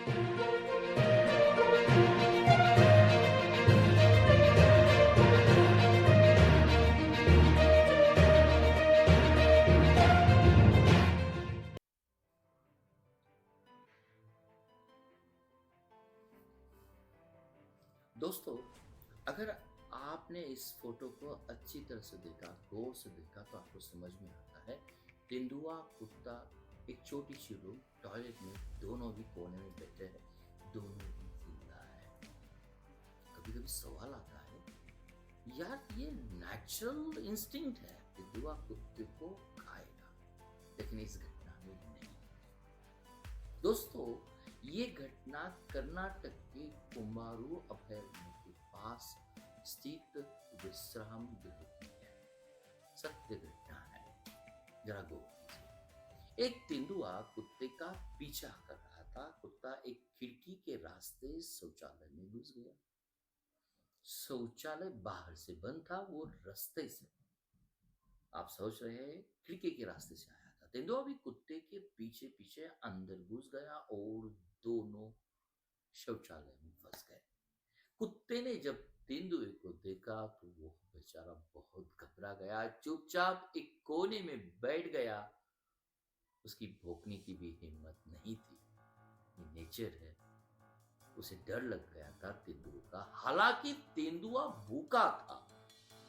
दोस्तों, अगर आपने इस फोटो को अच्छी तरह से देखा, गौर से देखा तो आपको समझ में आता है तेंदुआ कुत्ता एक छोटी सी रूम टॉयलेट में दोनों भी कोने में बैठे हैं, दोनों भी जिंदा है। कभी कभी सवाल आता है, यार ये नेचुरल इंस्टिंक्ट है, तेंदुआ कुत्ते को खाएगा, लेकिन इस घटना में नहीं। दोस्तों, ये घटना कर्नाटक के कुमारू अभयारण्य के पास स्थित विश्राम गृह की है। सत्य घटना है, जरा गौर कीजिए। एक तेंदुआ कुत्ते का पीछा कर रहा था। कुत्ता एक खिड़की के रास्ते शौचालय में घुस गया। शौचालय बाहर से बंद था, वो रास्ते से, आप सोच रहे हैं, खिड़की के रास्ते से आया था। तेंदुआ भी कुत्ते के पीछे पीछे अंदर घुस गया और दोनों शौचालय में फंस गए। कुत्ते ने जब तेंदुए को देखा तो वो बेचारा बहुत घबरा गया, चुपचाप एक कोने में बैठ गया। उसकी भौंकने की भी हिम्मत नहीं थी। ये नेचर है। उसे डर लग गया था तेंदुए का। हालांकि तेंदुआ भूखा था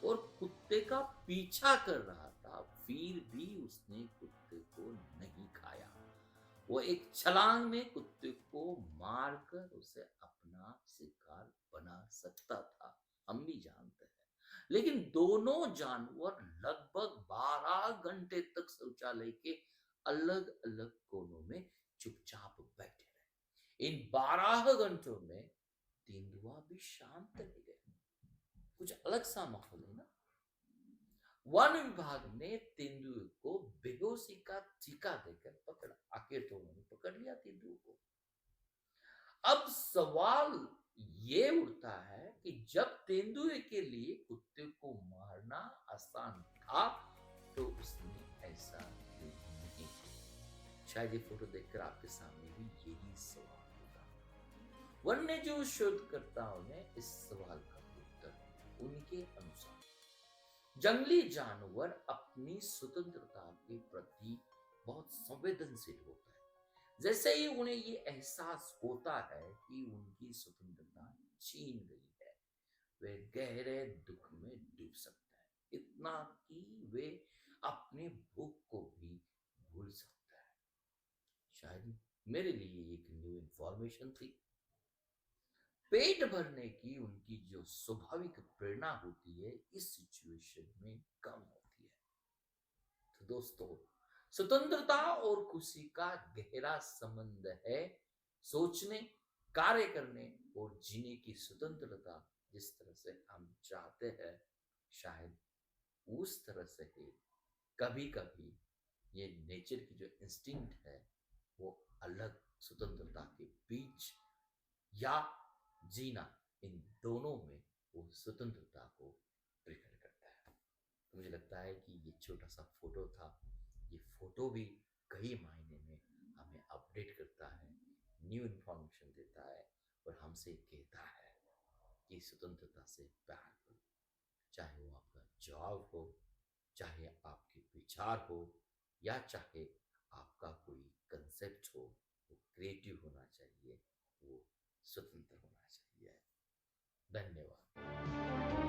और कुत्ते का पीछा कर रहा था, फिर भी उसने कुत्ते को नहीं खाया। वो एक छलांग में कुत्ते को मारकर उसे अपना शिकार बना सकता था, हम भी जानते हैं। लेकिन दोनों जानवर लगभग 12 घंटे तक शौचालय के अलग अलग कोनों में चुपचाप बैठे रहे। इन 12 घंटों में तेंदुआ भी शांत रह गया। कुछ अलग सा माहौल है ना। वन विभाग ने तेंदुए को बेहोशी का टीका देकर पकड़ा। आखिर तो उन्होंने पकड़ लिया तेंदुए को। अब सवाल ये उठता है कि जब तेंदुए के लिए कुत्ते को मारना आसान था तो उसने ऐसा क्यों नहीं किया? शायद ये फोटो देखकर आपके सामने भी यही सवाल होगा। वन्य जीव शोधकर्ताओं ने इस सवाल का उत्तर उनके अनुसार, जंगली जानवर अपनी स्वतंत्रता के प्रति बहुत संवेदनशील होता है। जैसे ही उन्हें ये एहसास होता है कि उनकी स्वतंत्रता छीन गई है, वे गहरे दुख में डूब सकते हैं, इतना कि वे अपने भूख को भी भूल सकते हैं। शायद मेरे लिए एक न्यू इंफॉर्मेशन थी। पेट भरने की उनकी जो स्वाभाविक प्रेरणा होती है, इस सिचुएशन में कम होती है। तो दोस्तों, स्वतंत्रता और खुशी का गहरा संबंध है। सोचने, कार्य करने और जीने की स्वतंत्रता जिस तरह से हम चाहते हैं, शायद उस तरह से ही कभी कभी ये नेचर की जो इंस्टिंक्ट है, वो अलग स्वतंत्रता के बीच या जीना, इन दोनों में वो स्वतंत्रता को प्रेफर करता है। तो मुझे लगता है कि ये छोटा सा फोटो था। ये फोटो भी कई मायने में हमें अपडेट करता है, न्यू इंफॉर्मेशन देता है और हमसे कहता है कि स्वतंत्रता से प्यार करो। चाहे वो आपका जॉब हो, चाहे आपके विचार हो, या चाहे आपका कोई कंसेप्ट हो, वो क्रिएटिव होना चाहिए, वो स्वतंत्र होना चाहिए। धन्यवाद।